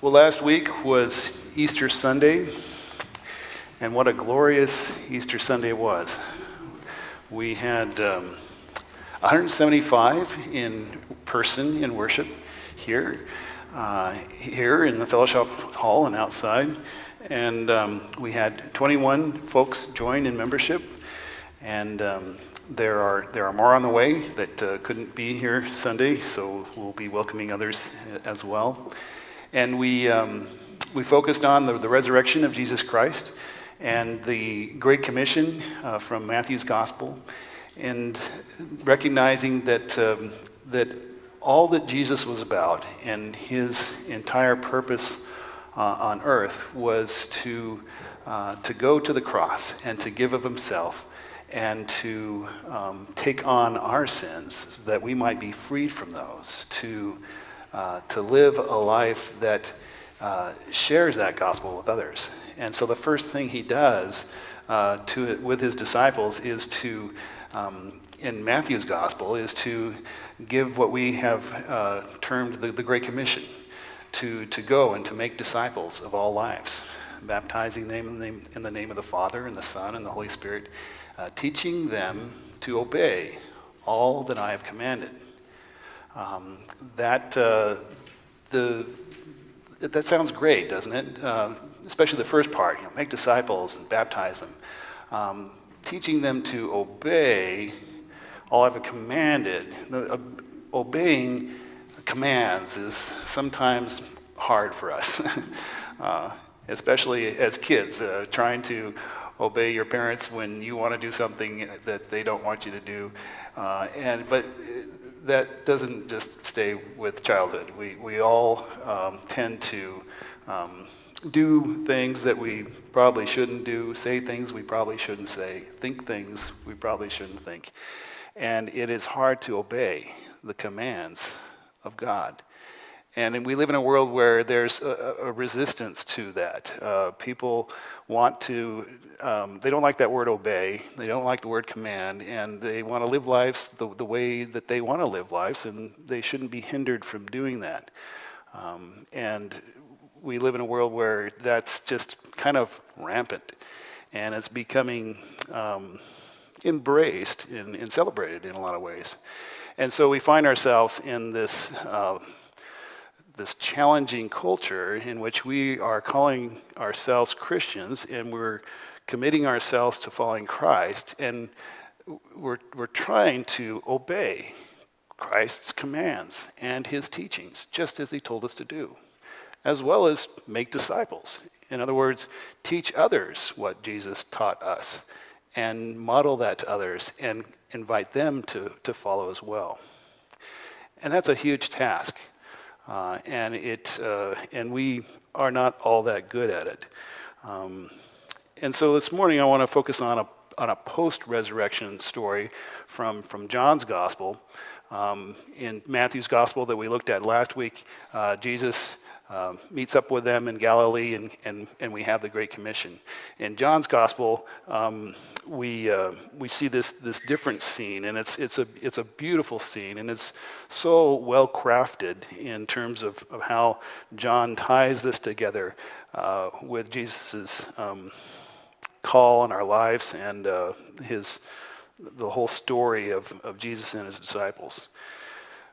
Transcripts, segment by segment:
Well, last week was Easter Sunday, and what a glorious Easter Sunday it was. We had 175 in person in worship here in the fellowship hall and outside, and we had 21 folks join in membership, and there are more on the way that couldn't be here Sunday, so we'll be welcoming others as well. And we focused on the resurrection of Jesus Christ and the Great Commission from Matthew's Gospel, and recognizing that all that Jesus was about and his entire purpose on earth was to go to the cross and to give of himself and to take on our sins so that we might be freed from those, to live a life that shares that gospel with others. And so the first thing he does with his disciples is to, in Matthew's gospel, is to give what we have termed the Great Commission, to go and to make disciples of all lives, baptizing them in the name of the Father and the Son and the Holy Spirit, teaching them to obey all that I have commanded. That sounds great, doesn't it? Especially the first part, make disciples and baptize them. Teaching them to obey all I've commanded. Obeying commands is sometimes hard for us, especially as kids, trying to obey your parents when you want to do something that they don't want you to do. But that doesn't just stay with childhood. We all tend to do things that we probably shouldn't do, say things we probably shouldn't say, think things we probably shouldn't think. And it is hard to obey the commands of God. And we live in a world where there's a resistance to that. People want to, they don't like that word obey, they don't like the word command, and they want to live lives the way that they want to live lives, and they shouldn't be hindered from doing that. And we live in a world where that's just kind of rampant, and it's becoming embraced and celebrated in a lot of ways. And so we find ourselves in this challenging culture in which we are calling ourselves Christians, and we're committing ourselves to following Christ, and we're trying to obey Christ's commands and his teachings, just as he told us to do, as well as make disciples. In other words, teach others what Jesus taught us and model that to others and invite them to follow as well. And that's a huge task. And we are not all that good at it. And so this morning I want to focus on a post-resurrection story from John's Gospel. In Matthew's Gospel that we looked at last week, Jesus meets up with them in Galilee, and we have the Great Commission. In John's Gospel, we see this different scene, and it's a beautiful scene, and it's so well crafted in terms of how John ties this together with Jesus's call on our lives and the whole story of Jesus and his disciples.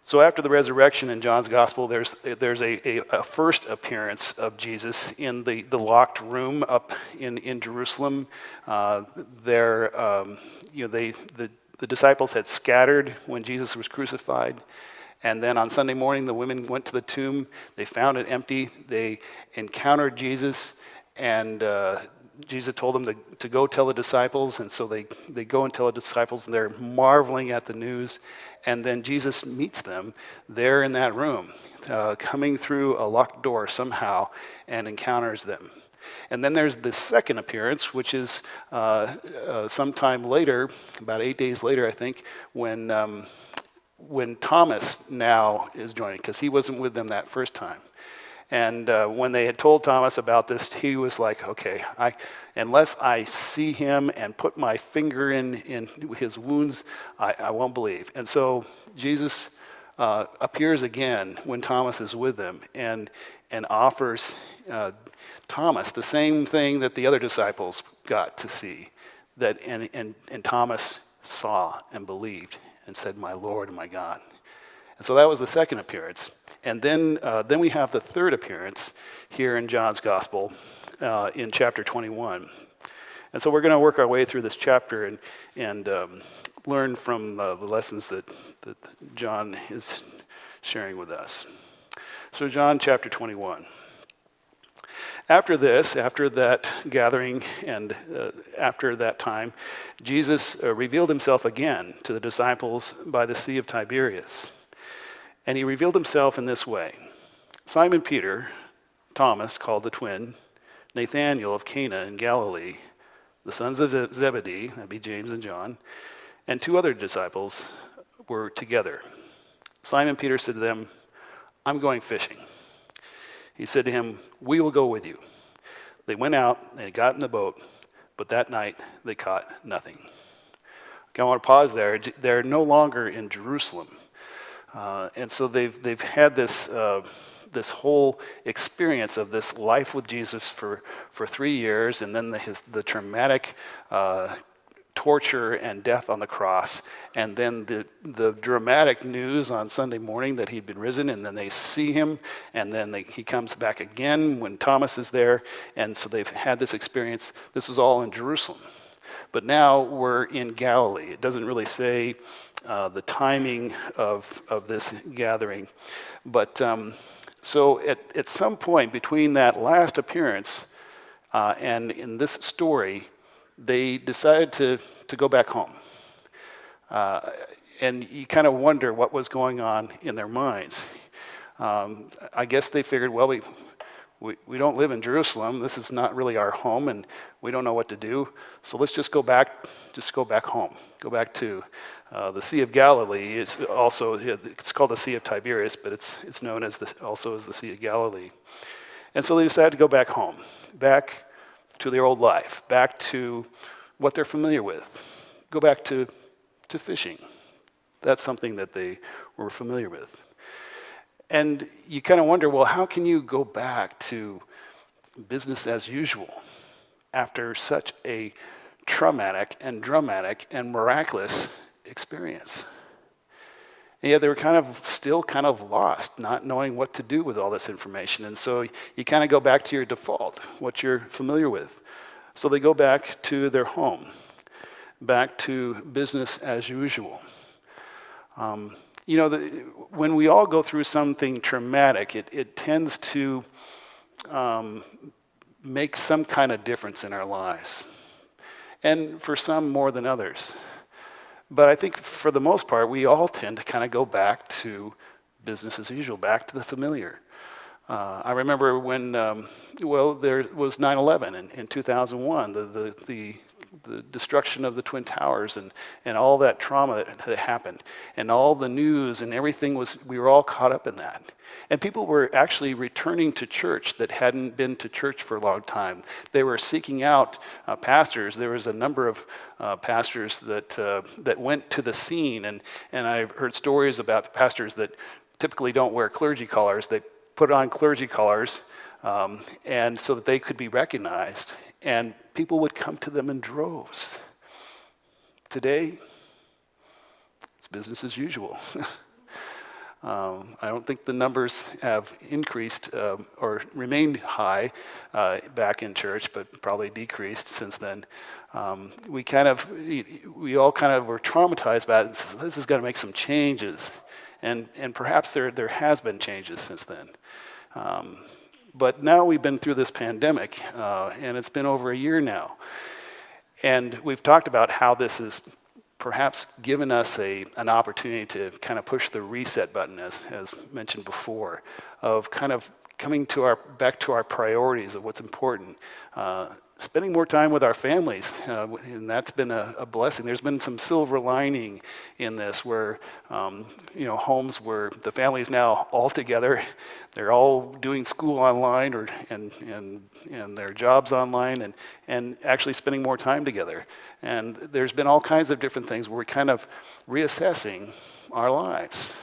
So after the resurrection in John's Gospel, there's a first appearance of Jesus in the locked room up in Jerusalem. The disciples had scattered when Jesus was crucified. And then on Sunday morning, the women went to the tomb. They found it empty. They encountered Jesus, and Jesus told them to go tell the disciples, and so they go and tell the disciples, and they're marveling at the news. And then Jesus meets them there in that room, coming through a locked door somehow, and encounters them. And then there's the second appearance, which is sometime later, about 8 days later, I think, when Thomas now is joining, because he wasn't with them that first time. And when they had told Thomas about this, he was like, okay, unless I see him and put my finger in his wounds, I won't believe. And so Jesus appears again when Thomas is with them, and and offers Thomas the same thing that the other disciples got to see, and Thomas saw and believed and said, "My Lord and my God." And so that was the second appearance. And then we have the third appearance here in John's Gospel in chapter 21. And so we're going to work our way through this chapter and learn from the lessons that John is sharing with us. So John chapter 21. After that gathering and after that time, Jesus revealed himself again to the disciples by the Sea of Tiberias. And he revealed himself in this way. Simon Peter, Thomas, called the twin, Nathanael of Cana in Galilee, the sons of Zebedee, that'd be James and John, and two other disciples were together. Simon Peter said to them, "I'm going fishing." He said to him, "We will go with you." They went out and got in the boat, but that night they caught nothing. Okay, I want to pause there. They're no longer in Jerusalem. And so they've had this whole experience of this life with Jesus for 3 years, and then the traumatic torture and death on the cross, and then the dramatic news on Sunday morning that he'd been risen, and then they see him, and then he comes back again when Thomas is there, and so they've had this experience. This was all in Jerusalem. But now we're in Galilee. It doesn't really say the timing of this gathering. But so at some point between that last appearance and in this story, they decided to go back home. And you kind of wonder what was going on in their minds. I guess they figured, well, we don't live in Jerusalem. This is not really our home, and we don't know what to do. So let's just go back home. Go back to the Sea of Galilee. It's called the Sea of Tiberias, but it's known also as the Sea of Galilee. And so they decided to go back home, back to their old life, back to what they're familiar with. Go back to fishing. That's something that they were familiar with. And you kind of wonder, well, how can you go back to business as usual after such a traumatic and dramatic and miraculous experience? And yet they were still kind of lost, not knowing what to do with all this information. And so you kind of go back to your default, what you're familiar with. So they go back to their home, back to business as usual. When we all go through something traumatic, it tends to make some kind of difference in our lives. And for some more than others. But I think for the most part, we all tend to kind of go back to business as usual, back to the familiar. I remember when, there was 9/11 in 2001, the destruction of the Twin Towers and all that trauma that happened, and all the news and everything we were all caught up in that. And people were actually returning to church that hadn't been to church for a long time. They were seeking out pastors. There was a number of pastors that went to the scene, and I've heard stories about pastors that typically don't wear clergy collars. They put on clergy collars, and so that they could be recognized. And people would come to them in droves. Today, it's business as usual. I don't think the numbers have increased or remained high back in church, but probably decreased since then. We all kind of were traumatized by it and said, this is going to make some changes. And perhaps there has been changes since then. But now we've been through this pandemic, and it's been over a year now. And we've talked about how this has perhaps given us an opportunity to kind of push the reset button, as mentioned before, of kind of coming back to our priorities of what's important. Spending more time with our families, and that's been a blessing. There's been some silver lining in this where, homes where the family's now all together. They're all doing school online and their jobs online and actually spending more time together. And there's been all kinds of different things where we're kind of reassessing our lives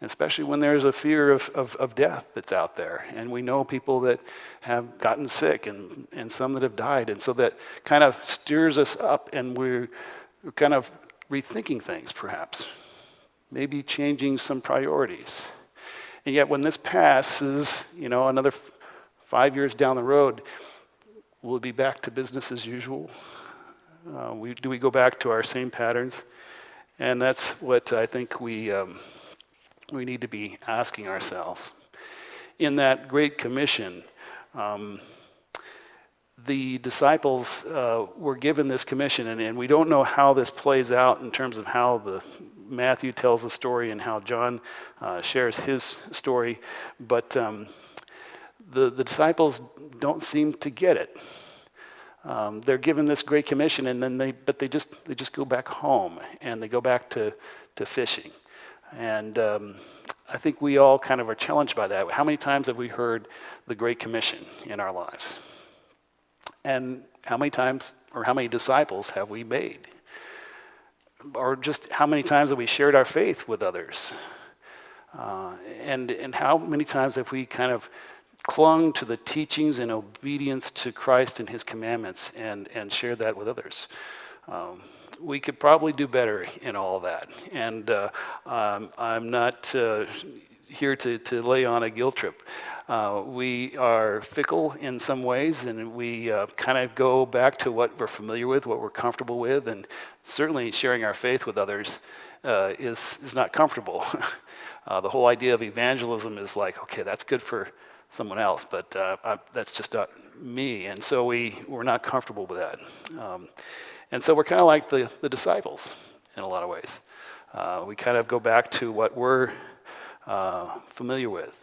especially when there's a fear of death that's out there. And we know people that have gotten sick and some that have died. And so that kind of stirs us up, and we're kind of rethinking things perhaps, maybe changing some priorities. And yet when this passes, another 5 years down the road, will it be back to business as usual? Do we go back to our same patterns? And that's what I think we need to be asking ourselves. In that Great Commission, the disciples were given this commission, and we don't know how this plays out in terms of how Matthew tells the story and how John shares his story, but the disciples don't seem to get it. They're given this Great Commission, and then they just go back home, and they go back to fishing. And I think we all kind of are challenged by that. How many times have we heard the Great Commission in our lives? And how many times or how many disciples have we made? Or just how many times have we shared our faith with others? And how many times have we kind of clung to the teachings and obedience to Christ and his commandments and shared that with others? We could probably do better in all of that. And I'm not here to lay on a guilt trip. We are fickle in some ways, and we kind of go back to what we're familiar with, what we're comfortable with, and certainly sharing our faith with others is not comfortable. The whole idea of evangelism is like, okay, that's good for someone else, but that's just not me. And so we're not comfortable with that. And so we're kind of like the disciples in a lot of ways. We kind of go back to what we're familiar with.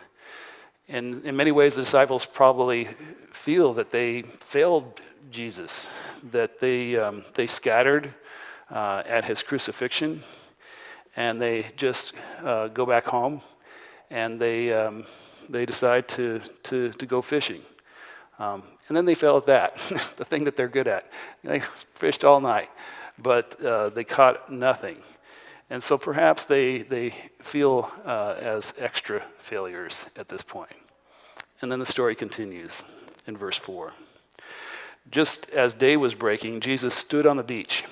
And in many ways, the disciples probably feel that they failed Jesus, that they scattered at his crucifixion, and they just go back home, and they decide to go fishing. And then they fail at that, the thing that they're good at. They fished all night, but they caught nothing. And so perhaps they feel as extra failures at this point. And then the story continues in verse 4. Just as day was breaking, Jesus stood on the beach,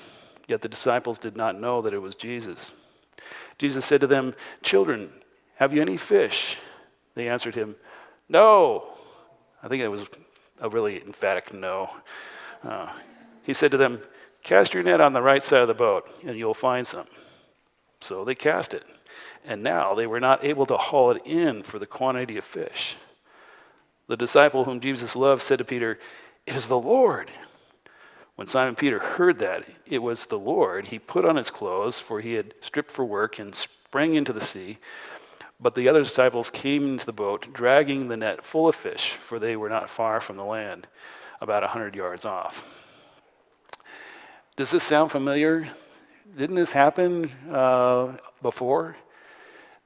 yet the disciples did not know that it was Jesus. Jesus said to them, "Children, have you any fish?" They answered him, "No." I think it was a really emphatic no. He said to them, "Cast your net on the right side of the boat, and you'll find some." So they cast it, and now they were not able to haul it in for the quantity of fish. The disciple whom Jesus loved said to Peter, "It is the Lord." When Simon Peter heard that it was the Lord, he put on his clothes, for he had stripped for work, and sprang into the sea. But the other disciples came into the boat, dragging the net full of fish, for they were not far from the land, about 100 yards off. Does this sound familiar? Didn't this happen before?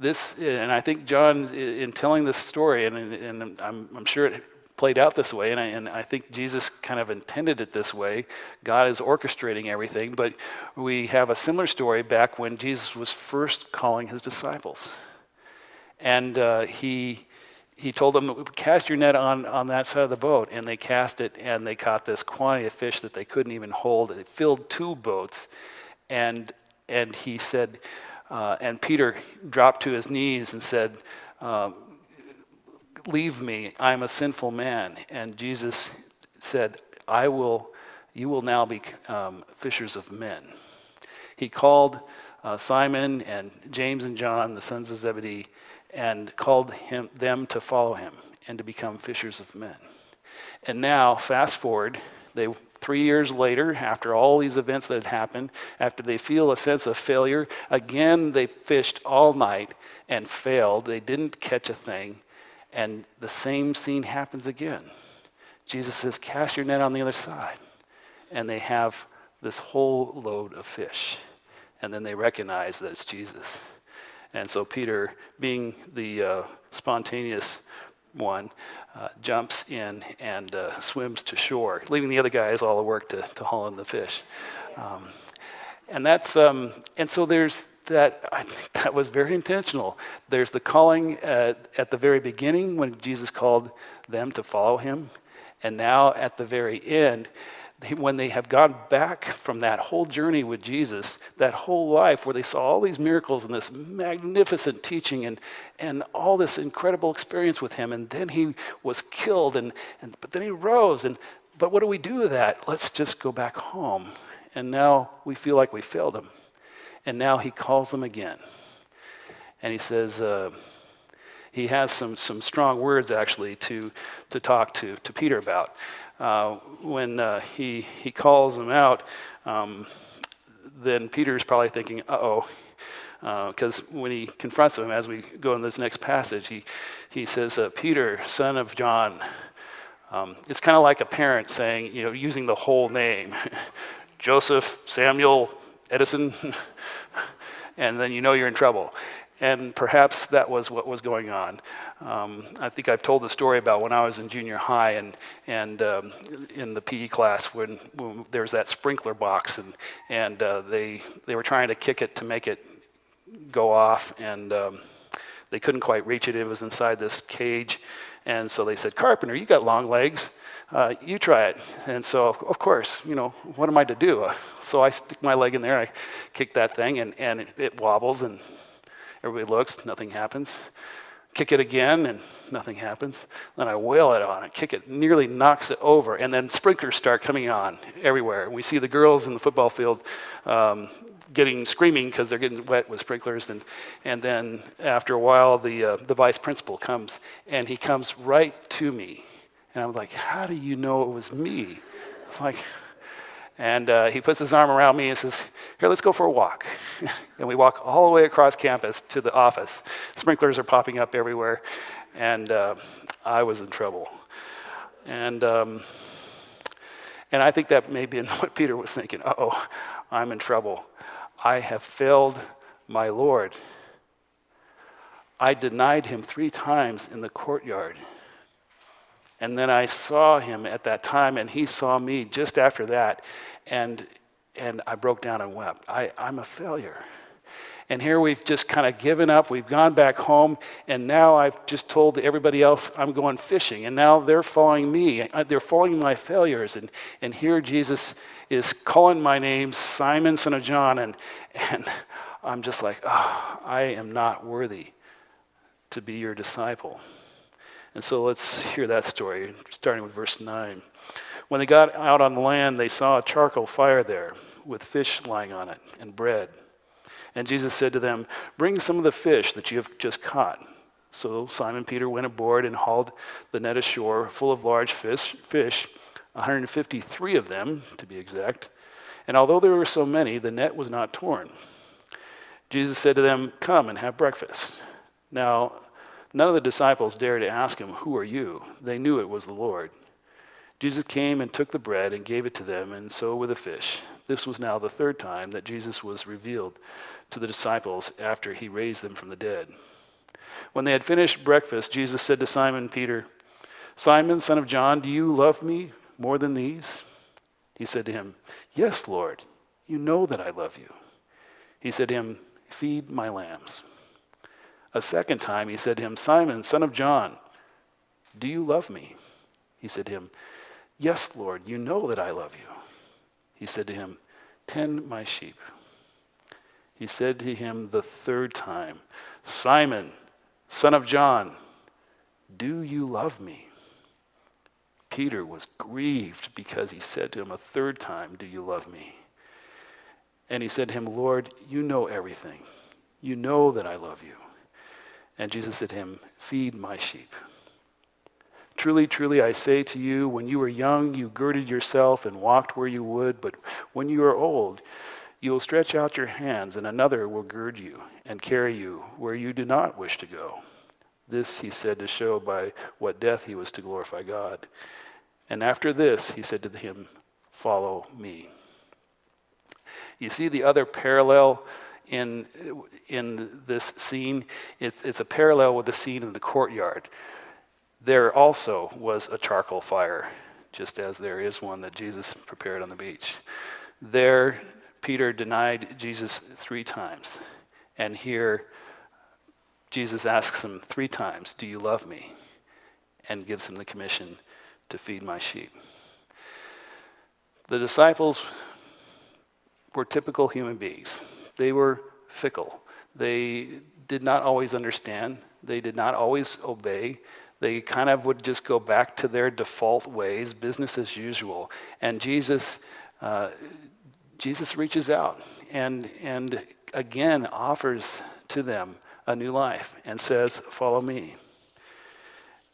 And I think John, in telling this story, and I'm sure it played out this way, and I think Jesus kind of intended it this way. God is orchestrating everything, but we have a similar story back when Jesus was first calling his disciples. And he told them, "Cast your net on that side of the boat," and they cast it, and they caught this quantity of fish that they couldn't even hold. It filled 2 boats, and he said, and Peter dropped to his knees and said, "Leave me, I'm a sinful man." And Jesus said, "You will now be fishers of men." He called Simon and James and John, the sons of Zebedee, and called them to follow him and to become fishers of men. And now, fast forward, 3 years later, after all these events that had happened, after they feel a sense of failure, again they fished all night and failed. They didn't catch a thing, and the same scene happens again. Jesus says, "Cast your net on the other side." And they have this whole load of fish. And then they recognize that it's Jesus. And so Peter, being the spontaneous one, jumps in and swims to shore, leaving the other guys all the work to haul in the fish. And so there's I think that was very intentional. There's the calling at the very beginning when Jesus called them to follow him. And now at the very end, when they have gone back from that whole journey with Jesus, that whole life where they saw all these miracles and this magnificent teaching and all this incredible experience with him, and then he was killed, but then he rose. But what do we do with that? Let's just go back home. And now we feel like we failed him. And now he calls them again. And he says, he has some strong words actually to talk to Peter about. When he calls him out, then Peter's probably thinking, uh-oh, because when he confronts him, as we go in this next passage, he says, Peter, son of John. It's kind of like a parent saying, using the whole name, Joseph, Samuel, Edison, and then you're in trouble. And perhaps that was what was going on. I think I've told the story about when I was in junior high and in the PE class when there was that sprinkler box and they were trying to kick it to make it go off, and they couldn't quite reach it. It was inside this cage. And so they said, Carpenter, you got long legs. You try it. And so, of course, what am I to do? So I stick my leg in there, I kick that thing, and it wobbles, and everybody looks, nothing happens. Kick it again, and nothing happens. Then I wail it on it, kick it, nearly knocks it over, and then sprinklers start coming on everywhere. And we see the girls in the football field screaming because they're getting wet with sprinklers. And then after a while, the vice principal comes, and he comes right to me. And I'm like, how do you know it was me? It's like, and he puts his arm around me and says, here, let's go for a walk. And we walk all the way across campus to the office. Sprinklers are popping up everywhere, and I was in trouble. And I think that may be what Peter was thinking. Uh-oh, I'm in trouble. I have failed my Lord. I denied him 3 times in the courtyard. And then I saw him at that time, and he saw me just after that, and I broke down and wept. I'm a failure. And here we've just kind of given up. We've gone back home, and now I've just told everybody else I'm going fishing, and now they're following me. They're following my failures, and here Jesus is calling my name, Simon, son of John, and I'm just like, I am not worthy to be your disciple. And so let's hear that story, starting with verse 9. When they got out on the land, they saw a charcoal fire there with fish lying on it and bread. And Jesus said to them, bring some of the fish that you have just caught. So Simon Peter went aboard and hauled the net ashore full of large fish, 153 of them, to be exact. And although there were so many, the net was not torn. Jesus said to them, come and have breakfast. Now, none of the disciples dared to ask him, who are you? They knew it was the Lord. Jesus came and took the bread and gave it to them, and so with the fish. This was now the 3rd time that Jesus was revealed to the disciples after he raised them from the dead. When they had finished breakfast, Jesus said to Simon Peter, Simon, son of John, do you love me more than these? He said to him, yes, Lord, you know that I love you. He said to him, feed my lambs. A second time he said to him, Simon, son of John, do you love me? He said to him, yes, Lord, you know that I love you. He said to him, tend my sheep. He said to him the 3rd time, Simon, son of John, do you love me? Peter was grieved because he said to him a 3rd time, do you love me? And he said to him, Lord, you know everything. You know that I love you. And Jesus said to him, feed my sheep. Truly, truly, I say to you, when you were young, you girded yourself and walked where you would, but when you are old, you will stretch out your hands, and another will gird you and carry you where you do not wish to go. This he said to show by what death he was to glorify God. And after this, he said to him, follow me. You see the other parallel in this scene? It's a parallel with the scene in the courtyard. There also was a charcoal fire, just as there is one that Jesus prepared on the beach. There, Peter denied Jesus 3 times. And here, Jesus asks him 3 times, "Do you love me?" and gives him the commission to feed my sheep. The disciples were typical human beings. They were fickle. They did not always understand. They did not always obey. They kind of would just go back to their default ways, business as usual. And Jesus reaches out and again offers to them a new life and says, "Follow me."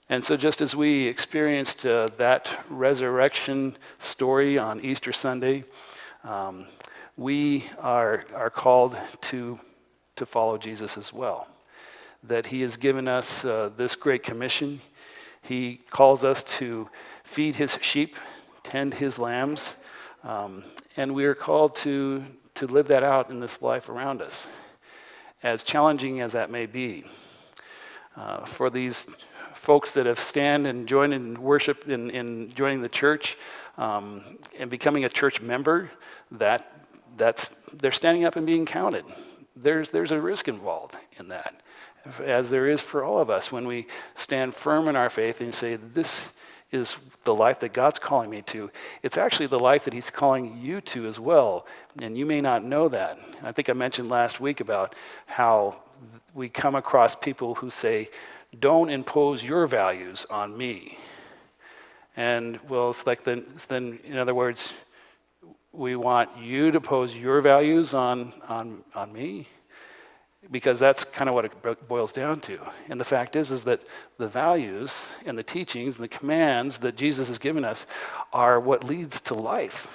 And so just as we experienced that resurrection story on Easter Sunday, we are called to follow Jesus as well. That he has given us this great commission. He calls us to feed his sheep, tend his lambs, and we are called to live that out in this life around us, as challenging as that may be. For these folks that have stand and joined in worship in joining the church and becoming a church member, they're standing up and being counted. There's a risk involved in that, as there is for all of us when we stand firm in our faith and say, "This is the life that God's calling me to." It's actually the life that he's calling you to as well, and you may not know that. I think I mentioned last week about how we come across people who say, "Don't impose your values on me." And well, it's like then in other words, we want you to pose your values on me, because that's kind of what it boils down to. And the fact is that the values and the teachings and the commands that Jesus has given us are what leads to life.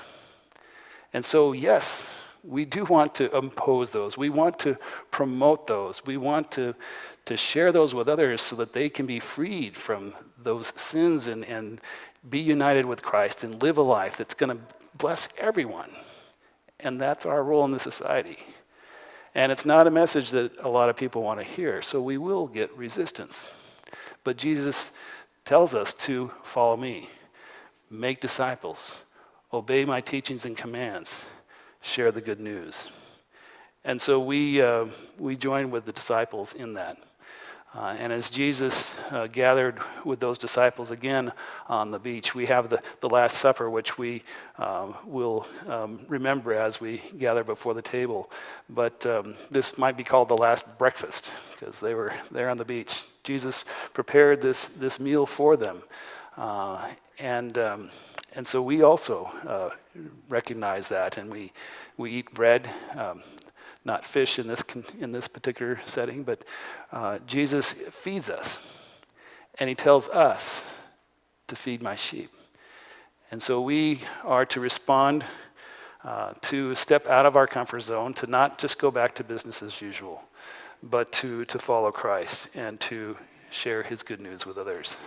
And so, yes, we do want to impose those. We want to promote those. We want to share those with others so that they can be freed from those sins and be united with Christ and live a life that's going to bless everyone. And that's our role in the society. And it's not a message that a lot of people want to hear, so we will get resistance. But Jesus tells us to follow me, make disciples, obey my teachings and commands, share the good news. And so we join with the disciples in that. And as Jesus gathered with those disciples again on the beach, we have the Last Supper, which we will remember as we gather before the table. But this might be called the last breakfast, because they were there on the beach. Jesus prepared this meal for them. And so we also recognize that, and we eat bread. Not fish in this particular setting, but Jesus feeds us, and he tells us to feed my sheep. And so we are to respond, to step out of our comfort zone, to not just go back to business as usual, but to follow Christ and to share his good news with others.